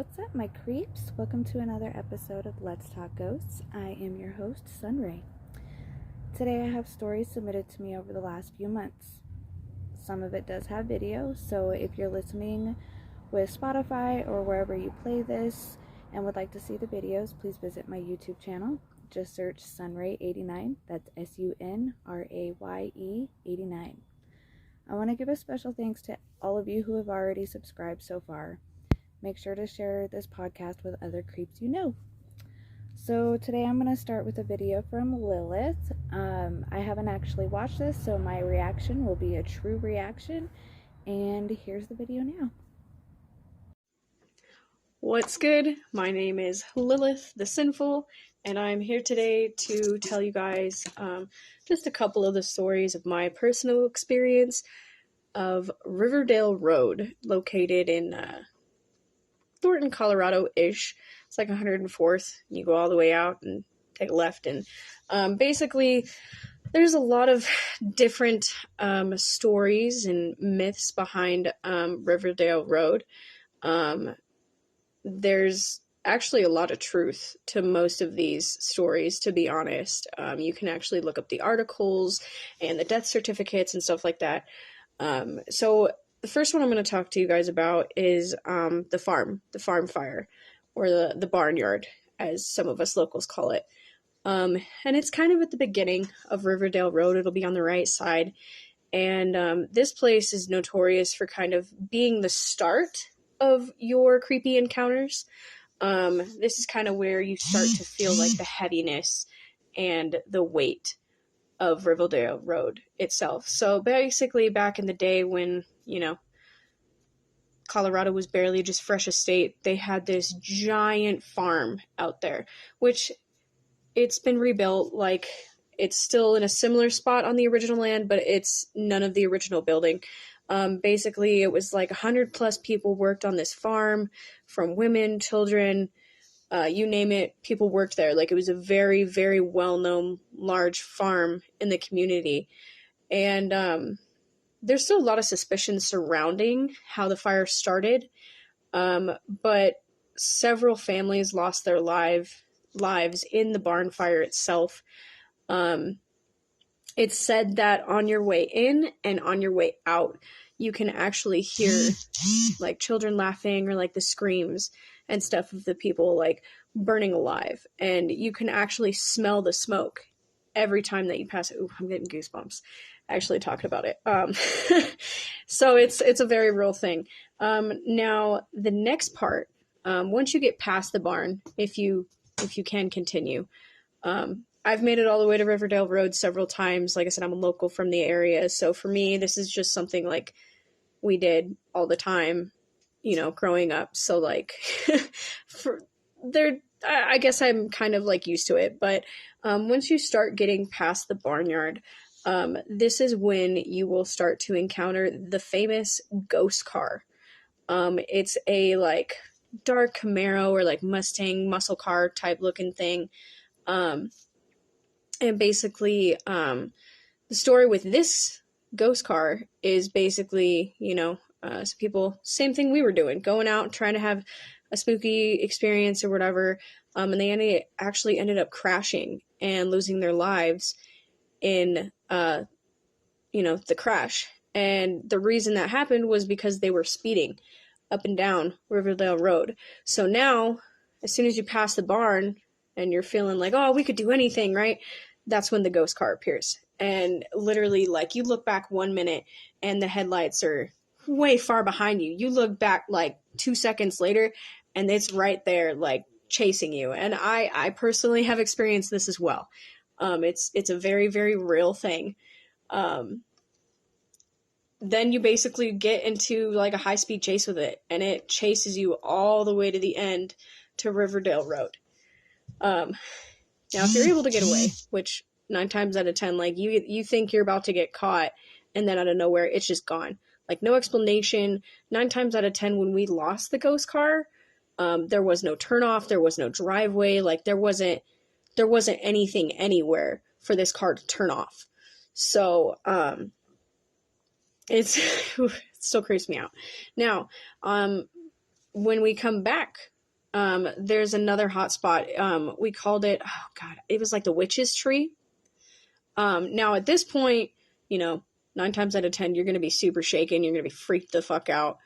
What's up, my creeps? Welcome to another episode of Let's Talk Ghosts. I am your host, Sunray. Today I have stories submitted to me over the last few months. Some of it does have video, so if you're listening with Spotify or wherever you play this and would like to see the videos, please visit my YouTube channel. Just search Sunray89, that's Sunraye 89. I want to give a special thanks to all of you who have already subscribed so far. Make sure to share this podcast with other creeps you know. So today I'm going to start with a video from Lilith. I haven't actually watched this, so my reaction will be a true reaction. And here's the video now. What's good? My name is Lilith the Sinful, and I'm here today to tell you guys just a couple of the stories of my personal experience of Riverdale Road, located in Thornton, Colorado-ish. It's like 104th. You go all the way out and take a left, and basically there's a lot of different stories and myths behind Riverdale Road. There's actually a lot of truth to most of these stories, to be honest. You can actually look up the articles and the death certificates and stuff like that. So the first one I'm going to talk to you guys about is the farm fire, or the barnyard, as some of us locals call it. And it's kind of at the beginning of Riverdale Road. It'll be on the right side. And this place is notorious for kind of being the start of your creepy encounters. This is kind of where you start to feel like the heaviness and the weight of Riverdale Road itself. So basically back in the day when, Colorado was barely just fresh estate, they had this giant farm out there, which it's been rebuilt. Like, it's still in a similar spot on the original land, but it's none of the original building. Basically, it was like 100 plus people worked on this farm, from women, children, you name it, people worked there. Like, it was a very, very well-known large farm in the community. And there's still a lot of suspicion surrounding how the fire started. But several families lost their lives in the barn fire itself. It's said that on your way in and on your way out, you can actually hear like children laughing, or like the screams and stuff of the people like burning alive. And you can actually smell the smoke every time that you pass it. Ooh, I'm getting goosebumps actually talking about it. So it's a very real thing. Now the next part, once you get past the barn, if you can continue, I've made it all the way to Riverdale Road several times. Like I said, I'm a local from the area, so for me, this is just something like we did all the time, growing up. So like, I guess I'm kind of like used to it. But once you start getting past the barnyard, this is when you will start to encounter the famous ghost car. It's a like dark Camaro or like Mustang muscle car type looking thing. And basically, the story with this ghost car is basically, some people, same thing we were doing, going out, trying to have a spooky experience or whatever. And they actually ended up crashing and losing their lives in, the crash. And the reason that happened was because they were speeding up and down Riverdale Road. So now, as soon as you pass the barn and you're feeling like, oh, we could do anything, right? That's when the ghost car appears. And literally, like, you look back 1 minute and the headlights are way far behind you. You look back like 2 seconds later and it's right there, like, chasing you. And I personally have experienced this as well. It's a very, very real thing. Then you basically get into like a high-speed chase with it, and it chases you all the way to the end to Riverdale Road. Now, if you're able to get away, which 9 times out of 10, like, you think you're about to get caught, and then out of nowhere, it's just gone. Like, no explanation. 9 times out of 10, when we lost the ghost car, there was no turnoff, there was no driveway, like, there wasn't anything anywhere for this car to turn off. So, it still creeps me out. Now, when we come back there's another hot spot. We called it, oh God, it was like the witch's tree. Now at this point, 9 times out of 10, you're going to be super shaken. You're going to be freaked the fuck out.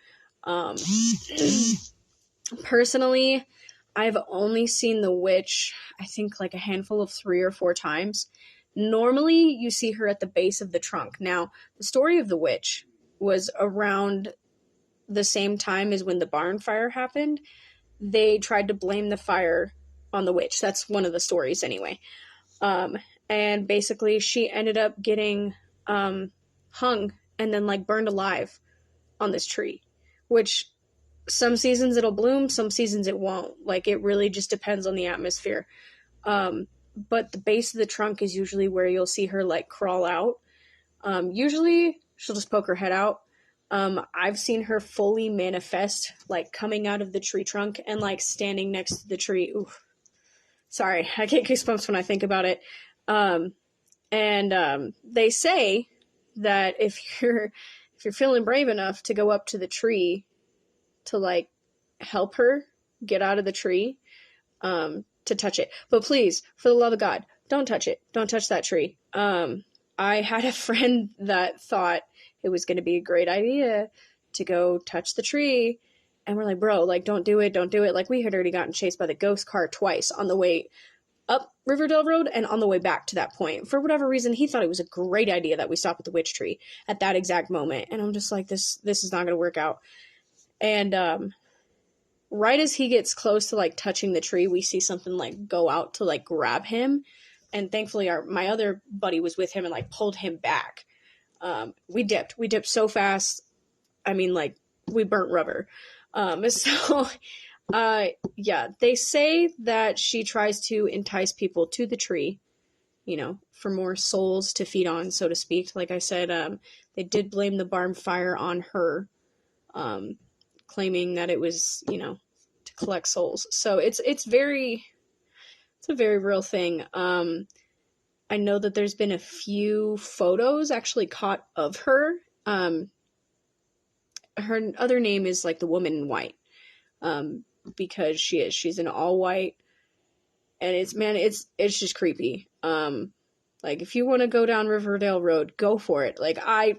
Personally, I've only seen the witch, I think like a handful of 3 or 4 times. Normally, you see her at the base of the trunk. Now, the story of the witch was around the same time as when the barn fire happened. They tried to blame the fire on the witch. That's one of the stories anyway. And basically she ended up getting hung and then like burned alive on this tree, which some seasons it'll bloom, some seasons it won't. Like it really just depends on the atmosphere. But the base of the trunk is usually where you'll see her like crawl out. Usually she'll just poke her head out. I've seen her fully manifest, like coming out of the tree trunk and like standing next to the tree. Oof. Sorry, I get goosebumps when I think about it. They say that if you're feeling brave enough to go up to the tree to like help her get out of the tree, to touch it. But please, for the love of God, don't touch it. Don't touch that tree. I had a friend that thought it was going to be a great idea to go touch the tree. And we're like, bro, like, don't do it. Don't do it. Like, we had already gotten chased by the ghost car twice on the way up Riverdale Road and on the way back to that point. For whatever reason, he thought it was a great idea that we stop at the witch tree at that exact moment. And I'm just like, this is not going to work out. And, right as he gets close to like touching the tree, we see something like go out to like grab him. And thankfully my other buddy was with him and like pulled him back. We dipped so fast. I mean, like we burnt rubber. Yeah, they say that she tries to entice people to the tree, for more souls to feed on, so to speak. Like I said, they did blame the barn fire on her, claiming that it was, to collect souls. So it's a very real thing. I know that there's been a few photos actually caught of her. Her other name is like the Woman in White, because she's in all white, and it's just creepy. Like if you want to go down Riverdale Road, go for it. Like I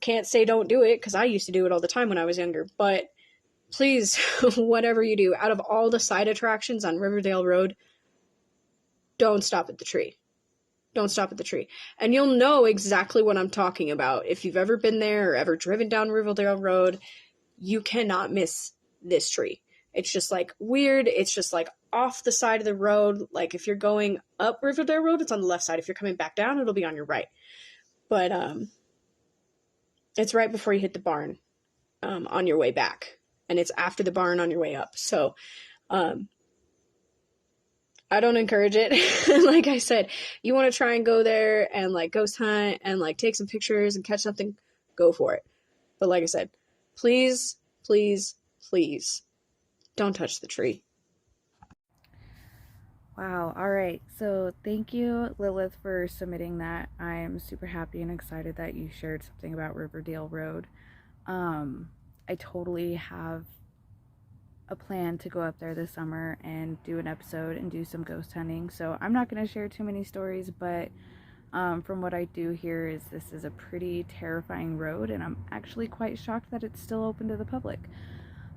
can't say don't do it because I used to do it all the time when I was younger, but please, whatever you do, out of all the side attractions on Riverdale Road, don't stop at the tree. Don't stop at the tree. And you'll know exactly what I'm talking about. If you've ever been there or ever driven down Riverdale Road, you cannot miss this tree. It's just like weird. It's just like off the side of the road. Like if you're going up Riverdale Road, it's on the left side. If you're coming back down, it'll be on your right. But it's right before you hit the barn, on your way back. And it's after the barn on your way up. So I don't encourage it. Like I said, you want to try and go there and like ghost hunt and like take some pictures and catch something, go for it. But like I said, please, please, please don't touch the tree. Wow. All right. So thank you, Lilith, for submitting that. I am super happy and excited that you shared something about Riverdale Road. I totally have a plan to go up there this summer and do an episode and do some ghost hunting. So I'm not going to share too many stories, but from what I do hear is this is a pretty terrifying road, and I'm actually quite shocked that it's still open to the public.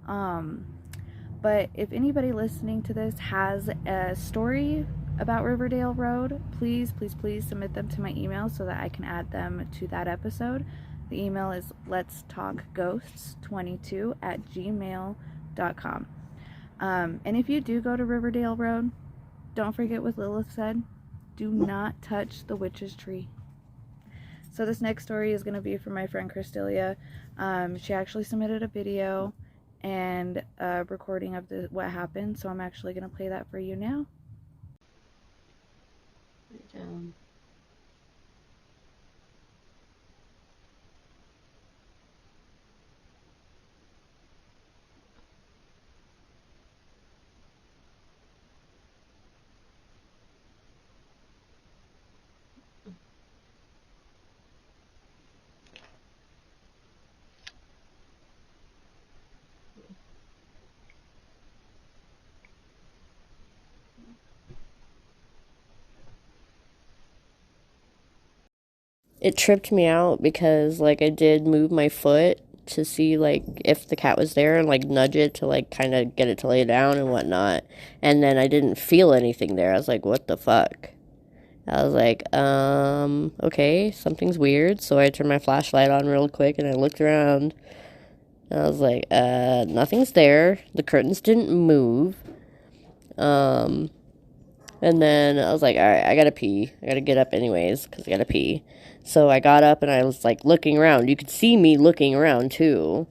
But if anybody listening to this has a story about Riverdale Road, please, please, please submit them to my email so that I can add them to that episode. The email is letstalkghosts22@gmail.com. And if you do go to Riverdale Road, don't forget what Lilith said. Do not touch the witch's tree. So this next story is going to be from my friend Cristelia. She actually submitted a video and a recording of what happened, so I'm actually going to play that for you now. It tripped me out because like I did move my foot to see like if the cat was there and like nudge it to like kind of get it to lay down and whatnot. And then I didn't feel anything there. I was like, what the fuck? I was like, okay, something's weird. So I turned my flashlight on real quick and I looked around. And I was like, nothing's there. The curtains didn't move. Um, and then I was like, all right, I gotta pee. I gotta get up anyways because I gotta pee. So I got up and I was like looking around. You could see me looking around too.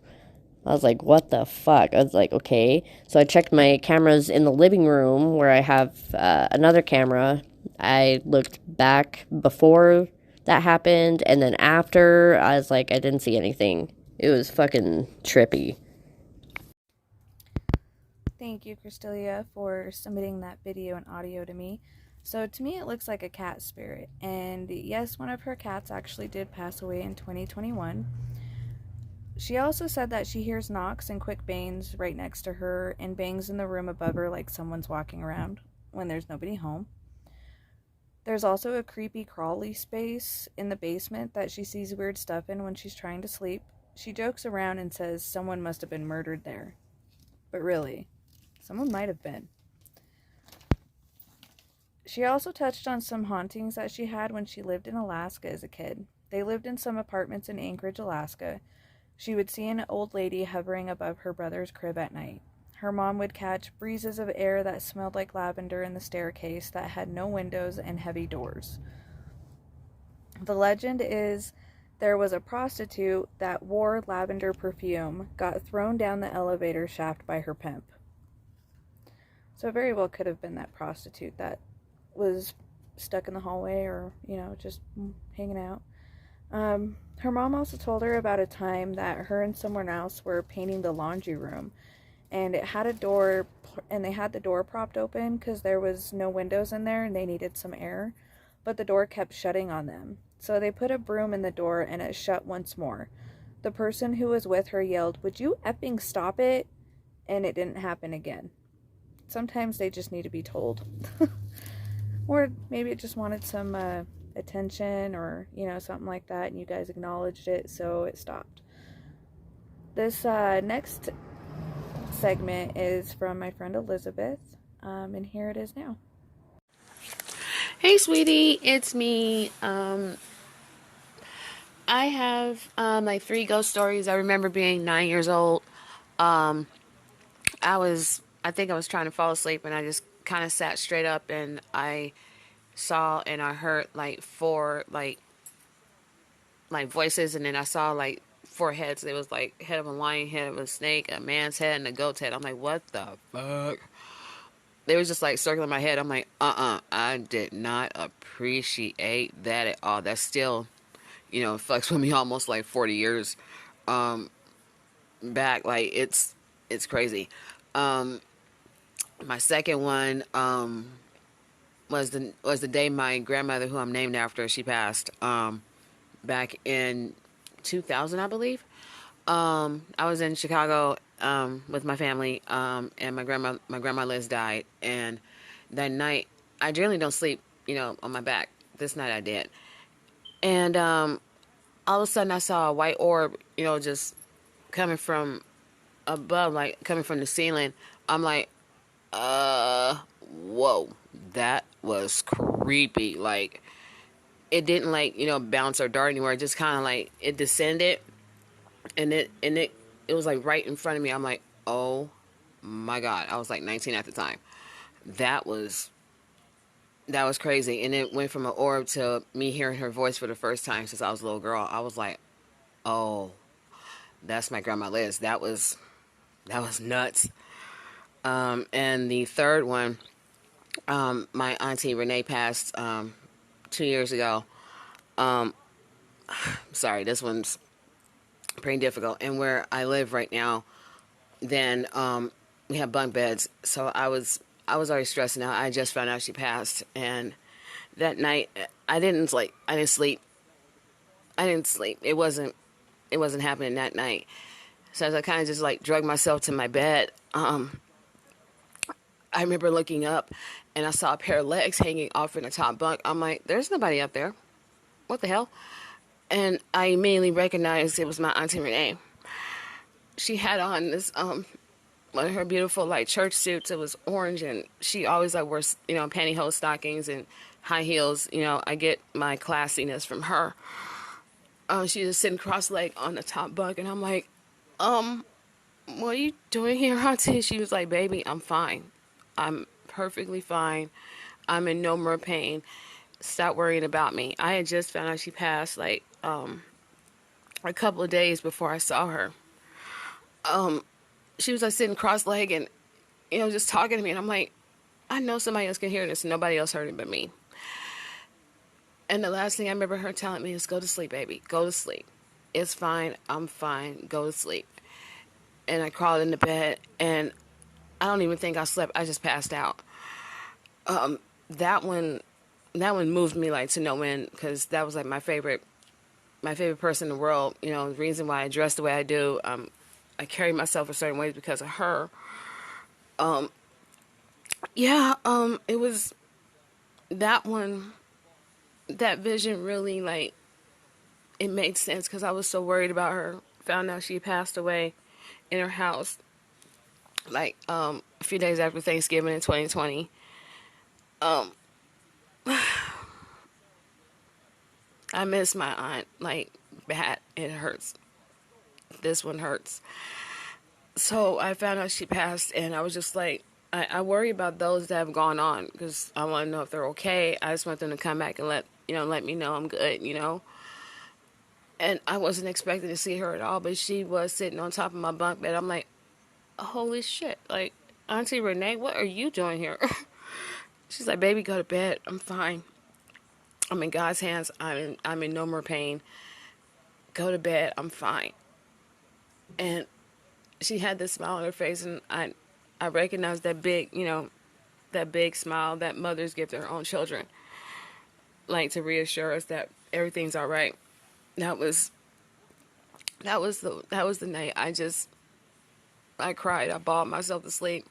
I was like, what the fuck? I was like, okay. So I checked my cameras in the living room where I have another camera. I looked back before that happened and then after. I was like, I didn't see anything. It was fucking trippy. Thank you, Cristelia, for submitting that video and audio to me. So to me, it looks like a cat spirit. And yes, one of her cats actually did pass away in 2021. She also said that she hears knocks and quick bangs right next to her and bangs in the room above her like someone's walking around when there's nobody home. There's also a creepy crawly space in the basement that she sees weird stuff in when she's trying to sleep. She jokes around and says someone must have been murdered there. But really, someone might have been. She also touched on some hauntings that she had when she lived in Alaska as a kid. They lived in some apartments in Anchorage, Alaska. She would see an old lady hovering above her brother's crib at night. Her mom would catch breezes of air that smelled like lavender in the staircase that had no windows and heavy doors. The legend is there was a prostitute that wore lavender perfume, got thrown down the elevator shaft by her pimp. So it very well could have been that prostitute that was stuck in the hallway or, just hanging out. Her mom also told her about a time that her and someone else were painting the laundry room, and it had a door, and they had the door propped open because there was no windows in there and they needed some air, but the door kept shutting on them. So they put a broom in the door and it shut once more. The person who was with her yelled, "Would you effing stop it?" And it didn't happen again. Sometimes they just need to be told. Or maybe it just wanted some attention or, something like that, and you guys acknowledged it, so it stopped. This next segment is from my friend Elizabeth, and here it is now. Hey, sweetie, it's me. I have like 3 ghost stories. I remember being 9 years old. Um, I think I was trying to fall asleep, and I just kind of sat straight up, and I saw and I heard like four like voices, and then I saw like 4 heads. It was like head of a lion, head of a snake, a man's head, and a goat's head. I'm like, what the fuck? They was just like circling my head. I'm like, I did not appreciate that at all. That's still, fucks with me almost like 40 years um back. Like it's crazy. Um my second one was the day my grandmother, who I'm named after, she passed back in 2000, I believe. I was in Chicago with my family, and my grandma Liz died, and that night I generally don't sleep, on my back. This night I did, and all of a sudden I saw a white orb, just coming from above, like coming from the ceiling. I'm like, whoa, that was creepy. Like it didn't like bounce or dart anywhere. It just kind of like it descended, and it was like right in front of me. I'm like, oh my god. I was like 19 at the time. That was that was crazy, and it went from an orb to me hearing her voice for the first time since I was a little girl. I was like, oh, that's my grandma Liz. That was nuts. And the third one, my auntie Renee passed 2 years ago. Sorry, this one's pretty difficult. And where I live right now, then we have bunk beds. So I was already stressing out. I just found out she passed, and that night I didn't like I didn't sleep. I didn't sleep. It wasn't happening that night. So as I kind of just like drug myself to my bed, I remember looking up and I saw a pair of legs hanging off in the top bunk. I'm like, there's nobody up there. What the hell? And I immediately recognized it was my Auntie Renee. She had on this one of her beautiful like church suits. It was orange, and she always like wears pantyhose stockings and high heels. I get my classiness from her. She was sitting cross-legged on the top bunk, and I'm like, what are you doing here, Auntie? She was like, baby, I'm fine. I'm perfectly fine. I'm in no more pain. Stop worrying about me. I had just found out she passed like a couple of days before I saw her. She was like sitting cross-legged and just talking to me, and I'm like, I know somebody else can hear this, and nobody else heard it but me. And the last thing I remember her telling me is, go to sleep, baby. Go to sleep. It's fine. I'm fine. Go to sleep. And I crawled into bed, and I don't even think I slept. I just passed out. That one moved me like to no end, because that was like my favorite person in the world. The reason why I dress the way I do, I carry myself a certain way because of her. It was that one. That vision really like it made sense, because I was so worried about her. Found out she passed away in her house like a few days after Thanksgiving in 2020. I miss my aunt like bad. It hurts. This one hurts. So I found out she passed, and I was just like, I worry about those that have gone on, because I want to know if they're okay. I just want them to come back and let me know I'm good, And I wasn't expecting to see her at all, but she was sitting on top of my bunk bed. I'm like, holy shit. Like, Auntie Renee, what are you doing here? She's like, baby, go to bed. I'm fine. I'm in God's hands. I'm in no more pain. Go to bed. I'm fine. And she had this smile on her face, and I recognized that big, that big smile that mothers give to their own children, like to reassure us that everything's all right. That was the night I cried. I bawled myself to sleep.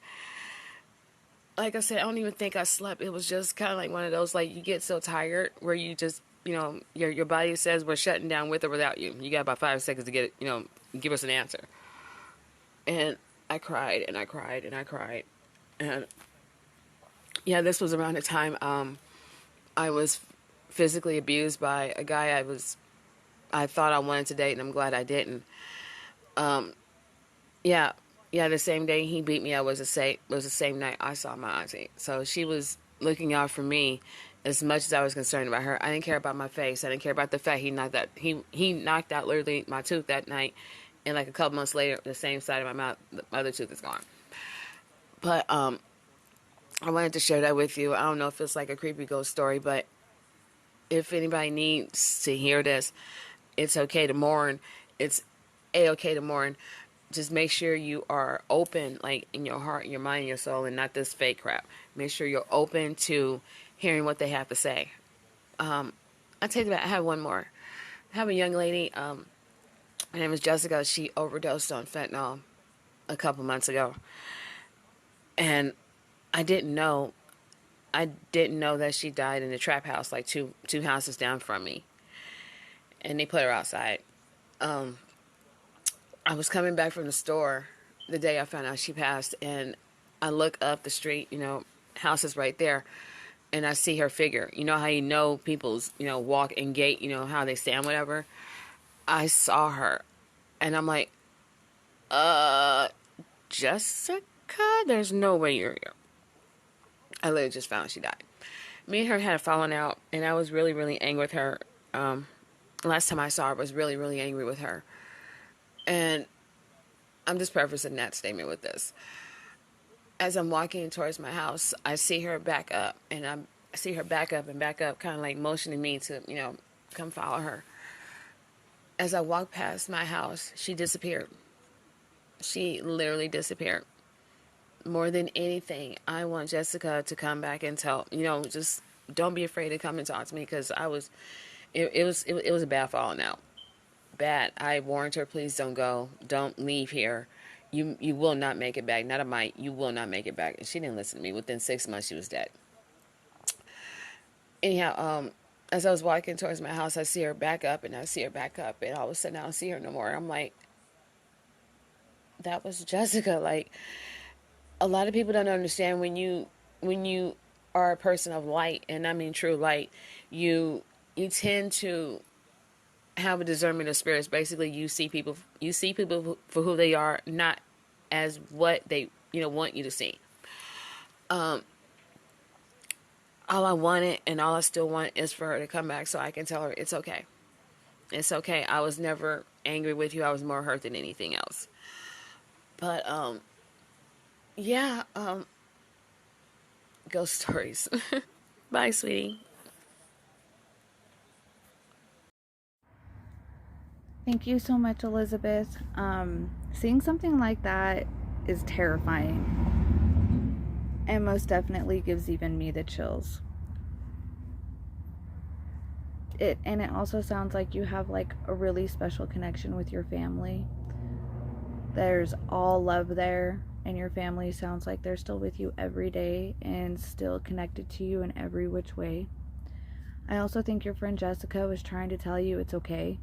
Like I said, I don't even think I slept. It was just kind of like one of those, like, you get so tired where you just, your body says we're shutting down with or without you. You got about 5 seconds to get it, give us an answer. And I cried and I cried and I cried. And yeah, this was around the time I was physically abused by a guy I thought I wanted to date, and I'm glad I didn't. Yeah, the same day he beat me, was the same night I saw my auntie. So she was looking out for me as much as I was concerned about her. I didn't care about my face. I didn't care about the fact he knocked out literally my tooth that night, and like a couple months later, the same side of my mouth, the other tooth is gone. But I wanted to share that with you. I don't know if it's like a creepy ghost story, but if anybody needs to hear this, it's okay to mourn. It's a-okay to mourn. Just make sure you are open, like in your heart, your mind, your soul, and not this fake crap. Make sure you're open to hearing what they have to say. I'll tell you that I have one more. I have a young lady. Her name is Jessica. She overdosed on fentanyl a couple months ago, and I didn't know that she died in the trap house, like two houses down from me, and they put her outside. I was coming back from the store the day I found out she passed, and I look up the street, house is right there, and I see her figure. You know how people's, walk and gait, how they stand, whatever. I saw her, and I'm like, Jessica, there's no way you're here. I literally just found out she died. Me and her had fallen out, and I was really, really angry with her. Last time I saw her, I was really, really angry with her. And I'm just prefacing that statement with this. As I'm walking towards my house, I see her back up, and I see her back up, kind of like motioning me to, come follow her. As I walked past my house, she disappeared. She literally disappeared. More than anything, I want Jessica to come back and tell, just don't be afraid to come and talk to me, because it was a bad falling out. Bad. I warned her, please don't go. Don't leave here. You will not make it back. Not a might. You will not make it back. And she didn't listen to me. Within 6 months, she was dead. Anyhow, as I was walking towards my house, I see her back up and I see her back up, and all of a sudden I don't see her no more. I'm like, that was Jessica. Like, a lot of people don't understand when you are a person of light, and I mean true light, you tend to have a discernment of spirits. Basically, you see people for who they are, not as what they want you to see. All I wanted and all I still want is for her to come back so I can tell her it's okay. It's okay. I was never angry with you. I was more hurt than anything else. But yeah, ghost stories. Bye, sweetie. Thank you so much, Elizabeth. Seeing something like that is terrifying and most definitely gives even me the chills. It also sounds like you have like a really special connection with your family. There's all love there, and your family sounds like they're still with you every day and still connected to you in every which way. I also think your friend Jessica was trying to tell you it's okay.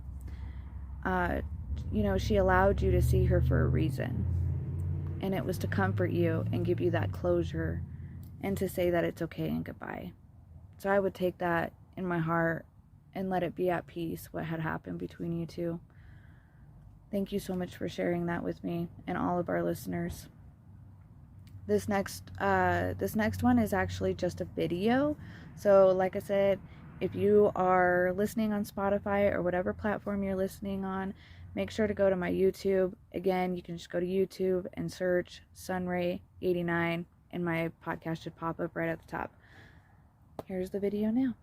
She allowed you to see her for a reason, and it was to comfort you and give you that closure and to say that it's okay and goodbye. So I would take that in my heart and let it be at peace what had happened between you two. Thank you so much for sharing that with me and all of our listeners. This next one is actually just a video. So like I said, if you are listening on Spotify or whatever platform you're listening on, make sure to go to my YouTube. Again, you can just go to YouTube and search Sunray89 and my podcast should pop up right at the top. Here's the video now.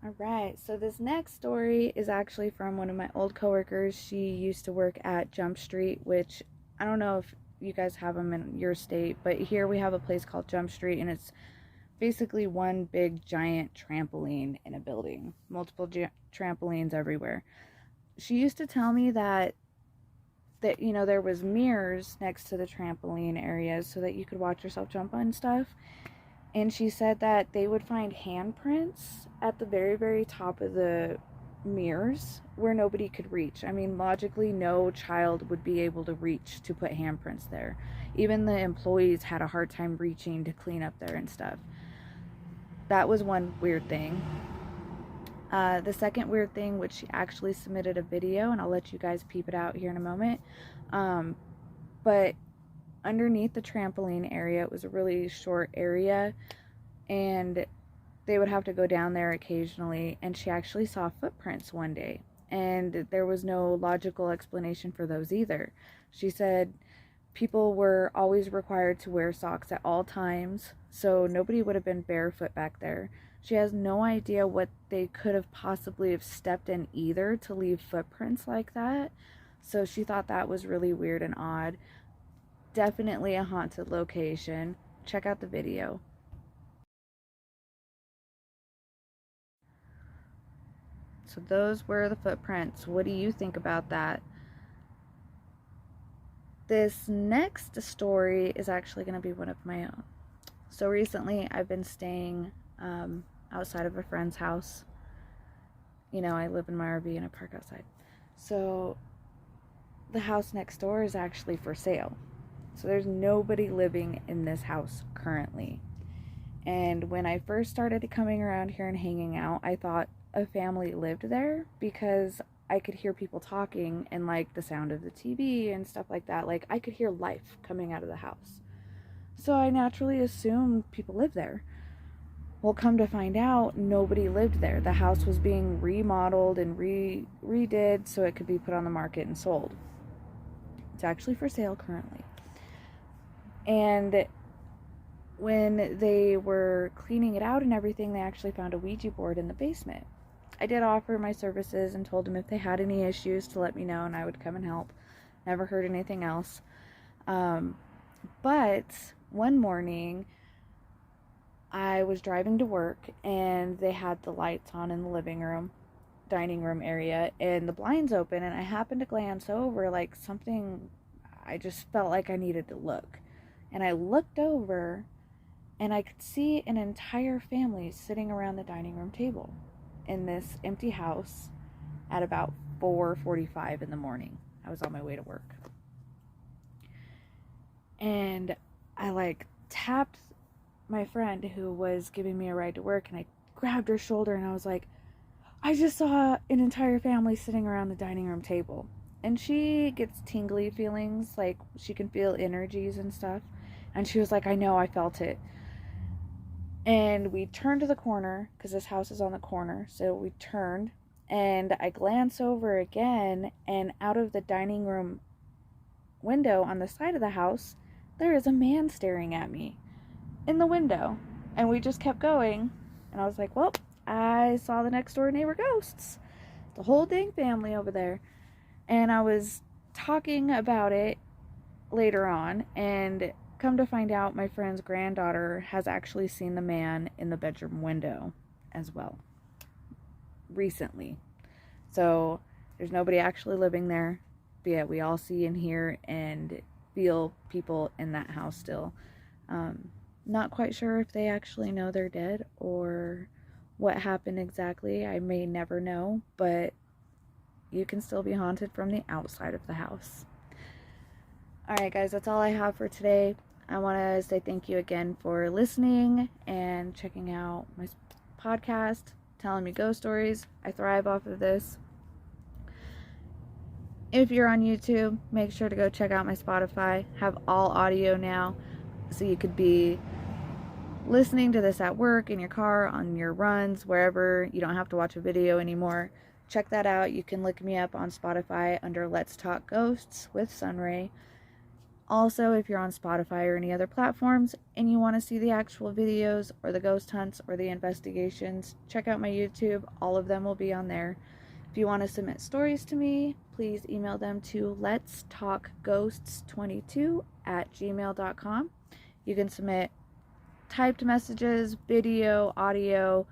Alright, so this next story is actually from one of my old coworkers. She used to work at Jumpstreet, which I don't know if you guys have them in your state, but here we have a place called Jumpstreet, and it's basically one big giant trampoline in a building. Multiple trampolines everywhere. She used to tell me that there was mirrors next to the trampoline areas so that you could watch yourself jump on stuff. And she said that they would find handprints at the very, very top of the mirrors where nobody could reach. I mean, logically, no child would be able to reach to put handprints there. Even the employees had a hard time reaching to clean up there and stuff. That was one weird thing. The second weird thing, which she actually submitted a video, and I'll let you guys peep it out here in a moment. But underneath the trampoline area, it was a really short area, and they would have to go down there occasionally, and she actually saw footprints one day, and there was no logical explanation for those either. She said people were always required to wear socks at all times, so nobody would have been barefoot back there. She has no idea what they could have possibly have stepped in either to leave footprints like that, so she thought that was really weird and odd. Definitely a haunted location. Check out the video. So those were the footprints. What do you think about that? This next story is actually going to be one of my own. So recently I've been staying outside of a friend's house. I live in my RV and I park outside. So the house next door is actually for sale. So there's nobody living in this house currently. And when I first started coming around here and hanging out, I thought a family lived there because I could hear people talking and like the sound of the TV and stuff like that. Like I could hear life coming out of the house. So I naturally assumed people lived there. Well, come to find out, nobody lived there. The house was being remodeled and redid so it could be put on the market and sold. It's actually for sale currently. And when they were cleaning it out and everything, they actually found a Ouija board in the basement. I did offer my services and told them if they had any issues to let me know and I would come and help. Never heard anything else. But one morning, I was driving to work and they had the lights on in the dining room area, and the blinds open, and I happened to glance over, like something, I just felt like I needed to look. And I looked over and I could see an entire family sitting around the dining room table in this empty house at about 4:45 in the morning. I was on my way to work. And I like tapped my friend who was giving me a ride to work, and I grabbed her shoulder and I was like, I just saw an entire family sitting around the dining room table. And she gets tingly feelings, like she can feel energies and stuff. And she was like, I know, I felt it. And we turned to the corner, because this house is on the corner. So we turned, and I glance over again, and out of the dining room window on the side of the house, there is a man staring at me in the window. And we just kept going. And I was like, well, I saw the next door neighbor ghosts. The whole dang family over there. And I was talking about it later on, and come to find out, my friend's granddaughter has actually seen the man in the bedroom window as well recently. So there's nobody actually living there, but yeah, we all see and hear and feel people in that house still. Not quite sure if they actually know they're dead or what happened exactly. I may never know, but you can still be haunted from the outside of the house. Alright guys, that's all I have for today. I want to say thank you again for listening and checking out my podcast, telling me ghost stories. I thrive off of this. If you're on YouTube, make sure to go check out my Spotify. Have all audio now, so you could be listening to this at work, in your car, on your runs, wherever. You don't have to watch a video anymore. Check that out. You can look me up on Spotify under Let's Talk Ghosts with Sunray. Also, if you're on Spotify or any other platforms and you want to see the actual videos or the ghost hunts or the investigations, check out my YouTube. All of them will be on there. If you want to submit stories to me, please email them to letstalkghosts22@gmail.com. You can submit typed messages, video, audio,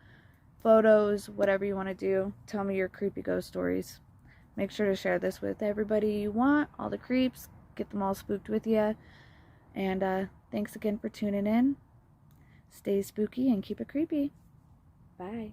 photos, whatever you want to do. Tell me your creepy ghost stories. Make sure to share this with everybody you want, all the creeps. Get them all spooked with you. And thanks again for tuning in. Stay spooky and keep it creepy. Bye.